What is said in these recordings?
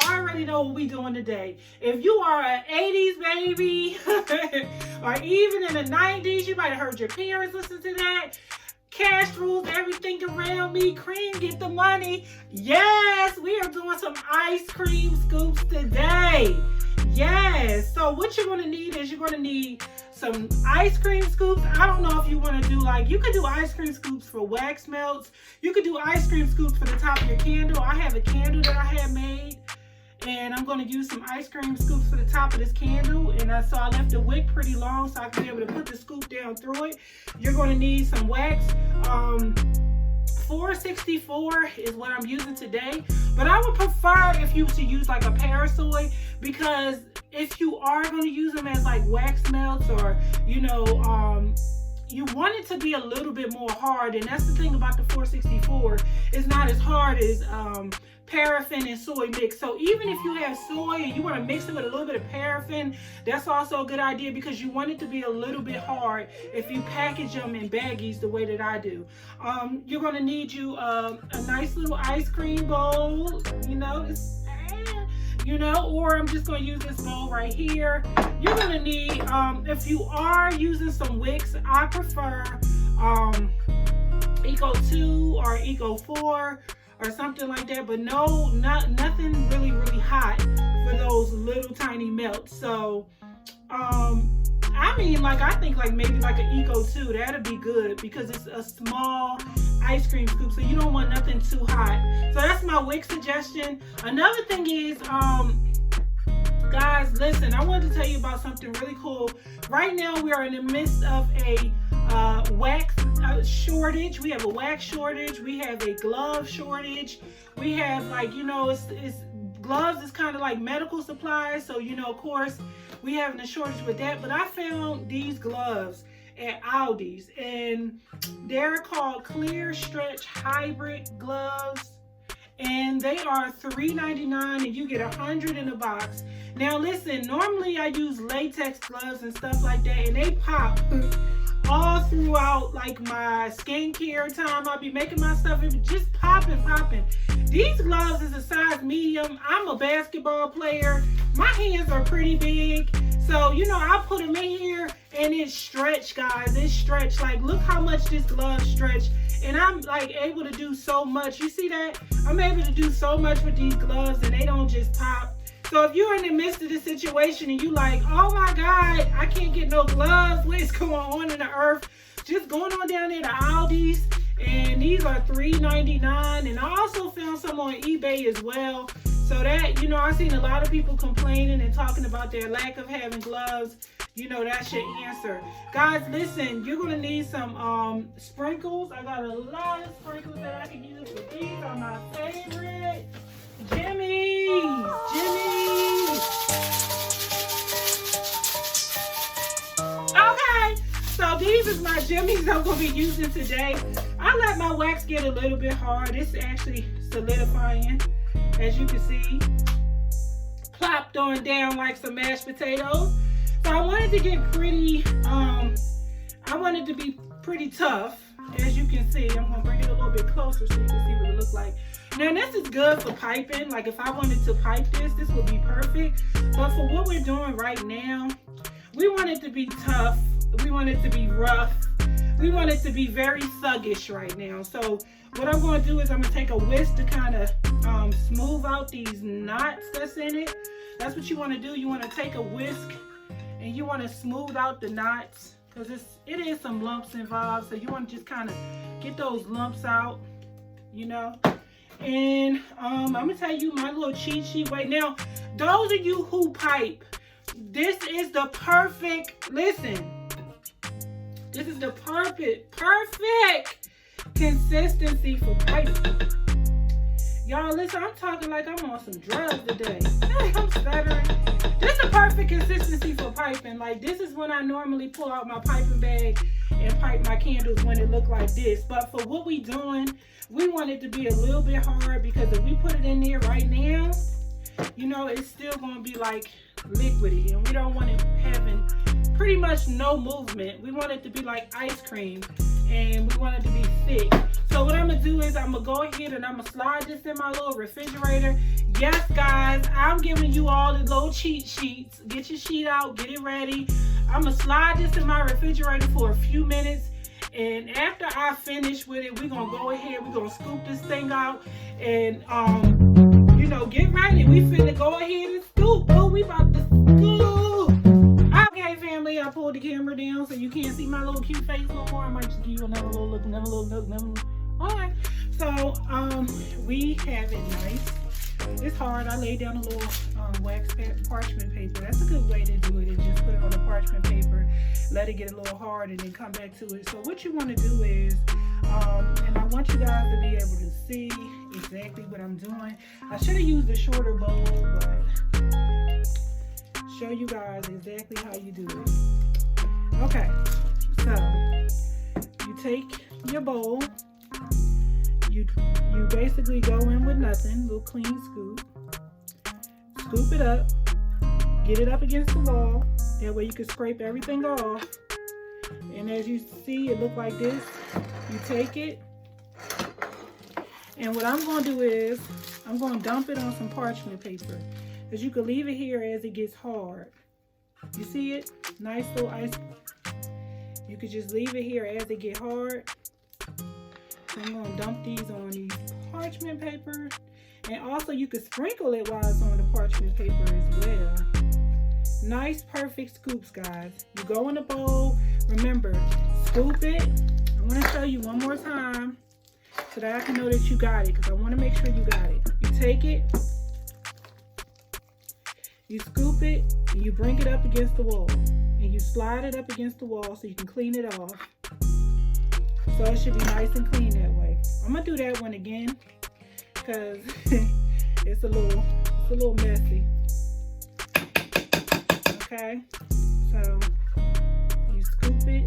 already know what we doing today. If you are an 80s baby, or even in the 90s, you might have heard your parents listen to that. Cash rules everything around me. Cream, get the money. Yes, we are doing some ice cream scoops today. Yes. So what you're going to need is you're going to need some ice cream scoops. I don't know if you want to do you could do ice cream scoops for wax melts. You could do ice cream scoops for the top of your candle. I have a candle that I had made, and I'm going to use some ice cream scoops for the top of this candle. And so I left the wick pretty long so I can be able to put the scoop down through it. You're going to need some wax. 464 is what I'm using today, but I would prefer if you to use like a Parasoy, because if you are going to use them as like wax melts, or you want it to be a little bit more hard. And that's the thing about the 464, it's not as hard as paraffin and soy mix. So even if you have soy and you want to mix it with a little bit of paraffin, that's also a good idea, because you want it to be a little bit hard if you package them in baggies the way that I do. You're going to need a nice little ice cream bowl, or I'm just going to use this bowl right here. You're going to need, if you are using some wicks, I prefer Eco 2 or Eco 4 or something like that, but nothing really hot for those little tiny melts. So I think maybe an Eco 2, that'd be good, because it's a small ice cream scoop, so you don't want nothing too hot. So that's my wick suggestion. Another thing is, guys, listen, I wanted to tell you about something really cool. Right now we are in the midst of a wax shortage. We have a wax shortage. We have a glove shortage. We have it's gloves is kind of like medical supplies. So of course we having a shortage with that. But I found these gloves at Aldi's, and they're called Clear Stretch Hybrid gloves, and they are $3.99, and you get 100 in a box. Now listen, normally I use latex gloves and stuff like that, and they pop all throughout my skincare time. I'll be making my stuff, it just popping. These gloves is a size medium. I'm a basketball player. My hands are pretty big. So, I put them in here and it's stretched, guys. It's stretched. Look how much this glove stretched. And I'm able to do so much. You see that? I'm able to do so much with these gloves, and they don't just pop. So if you're in the midst of this situation and you oh my God, I can't get no gloves, what is going on in the earth? Just going on down there to Aldi's, and these are $3.99. And I also found some on eBay as well. So that, I've seen a lot of people complaining and talking about their lack of having gloves. That's your answer. Guys, listen, you're going to need some sprinkles. I got a lot of sprinkles that I can use, but these are my favorite. Jimmy's. Okay, so these is my Jimmy's I'm going to be using today. I let my wax get a little bit hard. It's actually solidifying, as you can see. Plopped on down like some mashed potatoes. So I wanted to get pretty, I wanted to be pretty tough, as you can see. I'm going to bring it a little bit closer so you can see what it looks like. Now this is good for piping. If I wanted to pipe this would be perfect. But for what we're doing right now, we want it to be tough. We want it to be rough. We want it to be very thuggish right now. So what I'm going to do is I'm going to take a whisk to kind of smooth out these knots that's in it. That's what you want to do. You want to take a whisk and you want to smooth out the knots, because it is some lumps involved. So you want to just kind of get those lumps out, And I'm going to tell you my little cheat sheet right now. Those of you who pipe, this is the perfect, listen, this is the perfect consistency for piping. Y'all, listen, I'm talking like I'm on some drugs today. I'm stuttering. This is the perfect consistency for piping. This is when I normally pull out my piping bag and pipe my candles, when it look like this. But for what we doing, we want it to be a little bit hard, because if we put it in there right now, it's still going to be liquidy, and we don't want it having pretty much no movement. We want it to be like ice cream, and we want it to be thick. So what I'm going to do is I'm going to go ahead and I'm going to slide this in my little refrigerator. Yes, guys, I'm giving you all the little cheat sheets. Get your sheet out, get it ready. I'm gonna slide this in my refrigerator for a few minutes. And after I finish with it, we're gonna go ahead, we're gonna scoop this thing out and you know, get ready. We finna go ahead and scoop. Oh, we about to scoop. Okay, family, I pulled the camera down so you can't see my little cute face no more. I might just give you another little look, another little look, another look. Alright. So we have it nice. It's hard. I laid down a little wax parchment paper. That's a good way to do it, and just put it on the parchment paper, let it get a little hard, and then come back to it. So what you want to do is, and I want you guys to be able to see exactly what I'm doing. I should have used a shorter bowl, but show you guys exactly how you do it. Okay, so you take your bowl. You basically go in with nothing, little clean scoop. Scoop it up, get it up against the wall. That way you can scrape everything off. And as you see, it look like this. You take it, and what I'm going to do is, I'm going to dump it on some parchment paper. Because you can leave it here as it gets hard. You see it? Nice little ice. You could just leave it here as it get hard. So I'm going to dump these on these parchment paper. And also you could sprinkle it while it's on the parchment paper as well. Nice, perfect scoops, guys. You go in the bowl. Remember, scoop it. I want to show you one more time so that I can know that you got it, because I want to make sure you got it. You take it, you scoop it, and you bring it up against the wall. And you slide it up against the wall so you can clean it off. So it should be nice and clean that way. I'm gonna do that one again because it's a little messy. Okay, so you scoop it,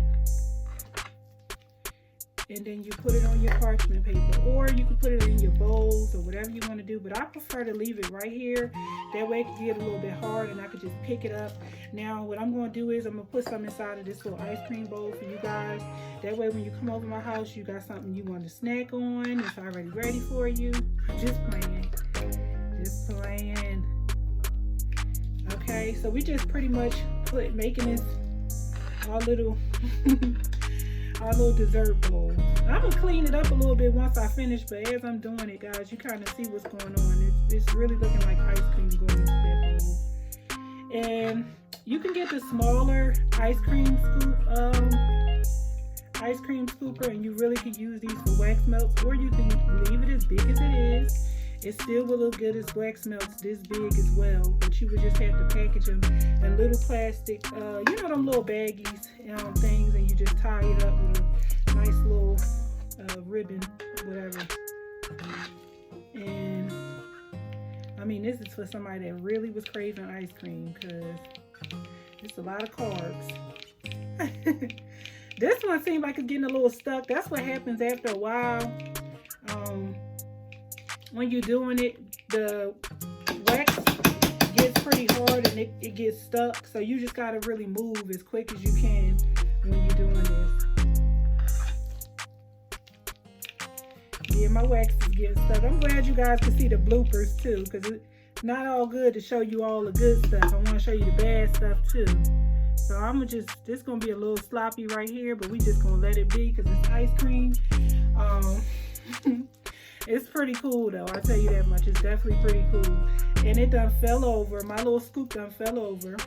and then you put it on your parchment paper, or you can put it in your bowls or whatever you want to do, but I prefer to leave it right here. That way it can get a little bit hard and I could just pick it up. Now what I'm going to do is I'm going to put some inside of this little ice cream bowl for you guys. That way when you come over my house, you got something you want to snack on. It's already ready for you. Just playing. Just playing. Okay, so we just pretty much making this our little dessert bowl. I'm gonna clean it up a little bit once I finish, but as I'm doing it, guys, you kind of see what's going on. It's really looking like ice cream going into that bowl. And you can get the smaller ice cream scooper, and you really can use these for wax melts, or you can leave it as big as it is. It still will look good as wax melts this big as well, but you would just have to package them in little plastic, you know, them little baggies things, and you just tie it up with a nice little ribbon, whatever. And I mean, this is for somebody that really was craving ice cream, because it's a lot of carbs. This one seemed like it's getting a little stuck. That's what happens after a while. When you're doing it, the wax gets pretty hard and it gets stuck. So you just gotta really move as quick as you can when you're doing this. Yeah, my wax is getting stuck. I'm glad you guys can see the bloopers too, because it's not all good to show you all the good stuff. I want to show you the bad stuff too. So I'm gonna this gonna be a little sloppy right here, but we just gonna let it be because it's ice cream. It's pretty cool though, I'll tell you that much. It's definitely pretty cool. And it done fell over. My little scoop done fell over.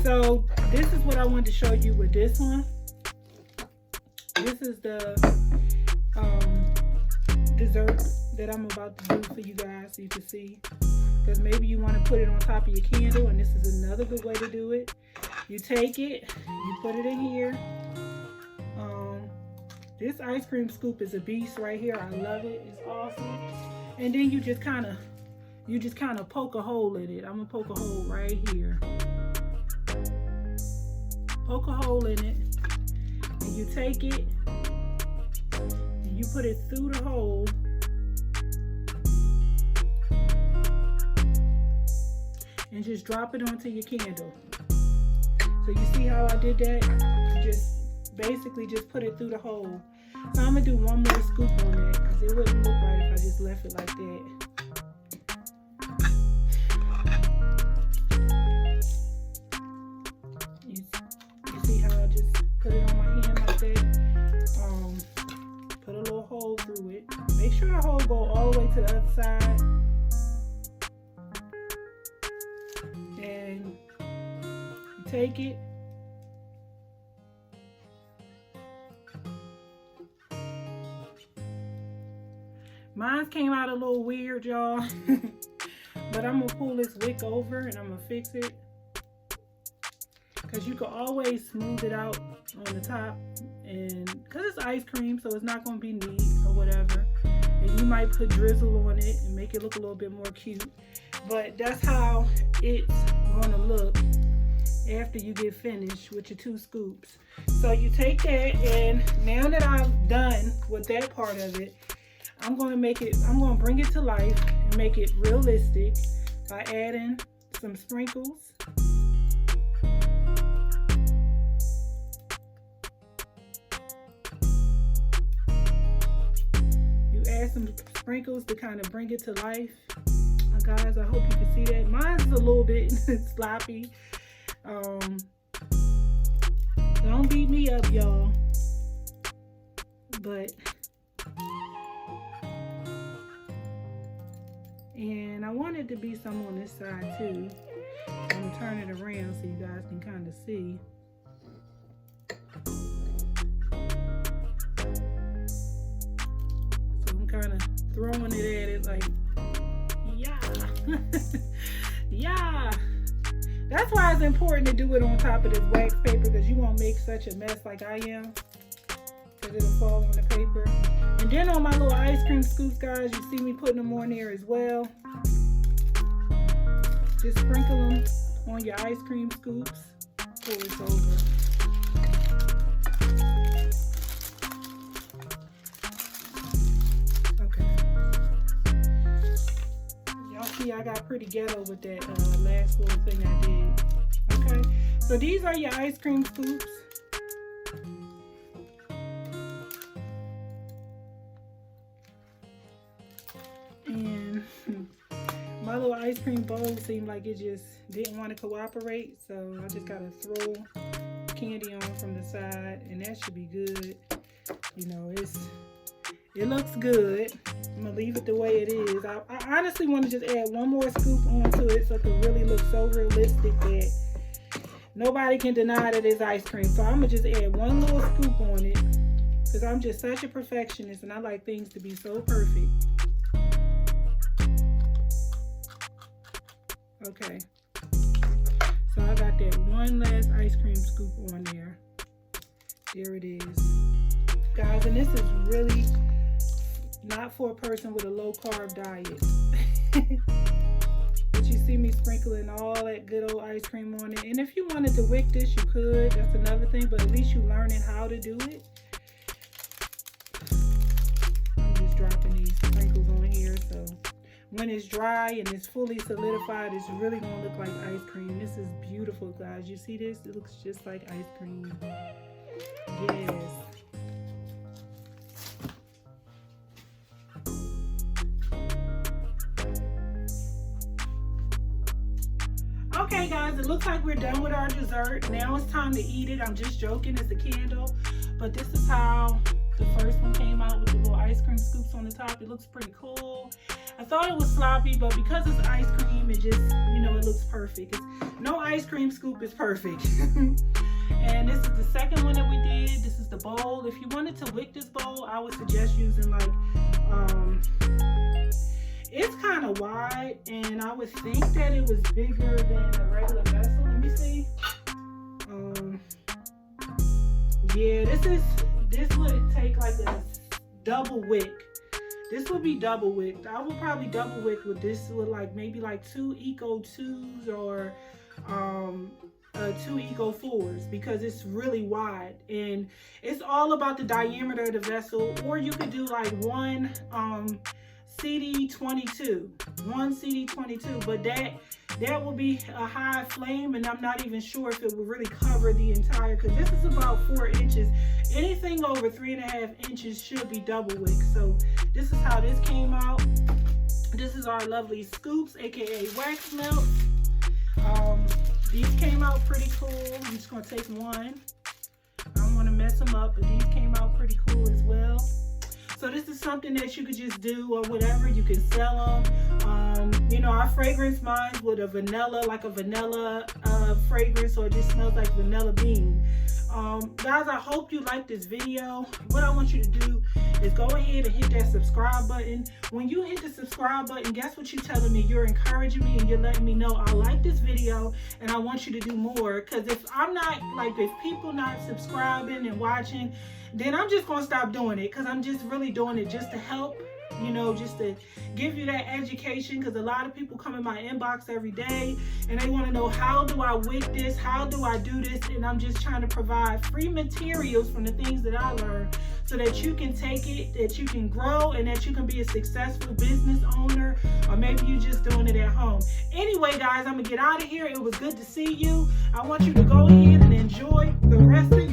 So this is what I wanted to show you with this one. This is the dessert that I'm about to do for you guys so you can see. Because maybe you want to put it on top of your candle, and this is another good way to do it. You take it, you put it in here. This ice cream scoop is a beast right here. I love it. It's awesome. And then you just kind of poke a hole in it. I'm gonna poke a hole right here. Poke a hole in it, and you take it and you put it through the hole. And just drop it onto your candle. So you see how I did that? You just basically just put it through the hole. So I'm gonna do one more scoop on that because it wouldn't look right if I just left it like that. take it. Mine came out a little weird, y'all. But I'm gonna pull this wick over and I'm gonna fix it. Cause you can always smooth it out on the top, and cause it's ice cream, so it's not gonna be neat or whatever. And you might put drizzle on it and make it look a little bit more cute. But that's how it's gonna look after you get finished with your 2 scoops. So you take that, and now that I've done with that part of it, I'm gonna bring it to life and make it realistic by adding some sprinkles. You add some sprinkles to kind of bring it to life. Guys, I hope you can see that. Mine's a little bit sloppy. Don't beat me up, y'all. But and I want it to be some on this side too. I'm gonna turn it around so you guys can kind of see. So I'm kind of throwing it at it like, yeah. Yeah. That's why it's important to do it on top of this wax paper, because you won't make such a mess like I am, because it'll fall on the paper. And then on my little ice cream scoops, guys, you see me putting them on there as well. Just sprinkle them on your ice cream scoops. Pull this over. Okay. Y'all see I got pretty ghetto with that last little thing I did. Okay. So these are your ice cream scoops. And my little ice cream bowl seemed like it just didn't want to cooperate, so I just gotta throw candy on from the side, and that should be good. You know, it looks good. I'm gonna leave it the way it is. I honestly want to just add one more scoop onto it so it can really look so realistic that nobody can deny that it's ice cream. So I'm gonna just add one little scoop on it, because I'm just such a perfectionist and I like things to be so perfect. Okay, so I got that one last ice cream scoop on there. There it is. Guys, and this is really not for a person with a low carb diet. But you see me sprinkling all that good old ice cream on it. And if you wanted to wick this, you could. That's another thing, but at least you're learning how to do it. I'm just dropping these sprinkles on here, so when it's dry and it's fully solidified, it's really gonna look like ice cream. This is beautiful, guys. You see this? It looks just like ice cream. Yes. Okay, guys, it looks like we're done with our dessert. Now it's time to eat it. I'm just joking, it's a candle, but this is how the first one came out with the little ice cream scoops on the top. It looks pretty cool. I thought it was sloppy, but because it's ice cream, it just, you know, it looks perfect. No ice cream scoop is perfect. And this is the second one that we did. This is the bowl. If you wanted to wick this bowl, I would suggest using like, it's kind of wide, and I would think that it was bigger than a regular vessel. Let me see. Yeah, this would take like a double wick. This would be double wicked. I would probably double wick with this with like maybe like 2 Eco 2s or 2 Eco 4s, because it's really wide, and it's all about the diameter of the vessel. Or you could do like one CD22, but that will be a high flame, and I'm not even sure if it will really cover the entire, because this is about 4 inches. Anything over 3.5 inches should be double wick. So this is how this came out. This is our lovely scoops, aka wax melt. These came out pretty cool. I'm just gonna take one. I don't want to mess them up, but these came out pretty cool as well. So this is something that you could just do or whatever. You can sell them. You know, I fragrance mine with a vanilla, like a vanilla fragrance, so it just smells like vanilla bean. Guys, I hope you like this video. What I want you to do is go ahead and hit that subscribe button. When you hit the subscribe button, guess what you're telling me? You're encouraging me and you're letting me know I like this video and I want you to do more. Because if I'm not, like, if people not subscribing and watching, then I'm just going to stop doing it, because I'm just really doing it just to help, you know, just to give you that education. Because a lot of people come in my inbox every day and they want to know, how do I wick this, how do I do this? And I'm just trying to provide free materials from the things that I learned, so that you can take it, that you can grow, and that you can be a successful business owner, or maybe you're just doing it at home. Anyway, guys, I'm gonna get out of here. It was good to see you. I want you to go ahead and enjoy the rest of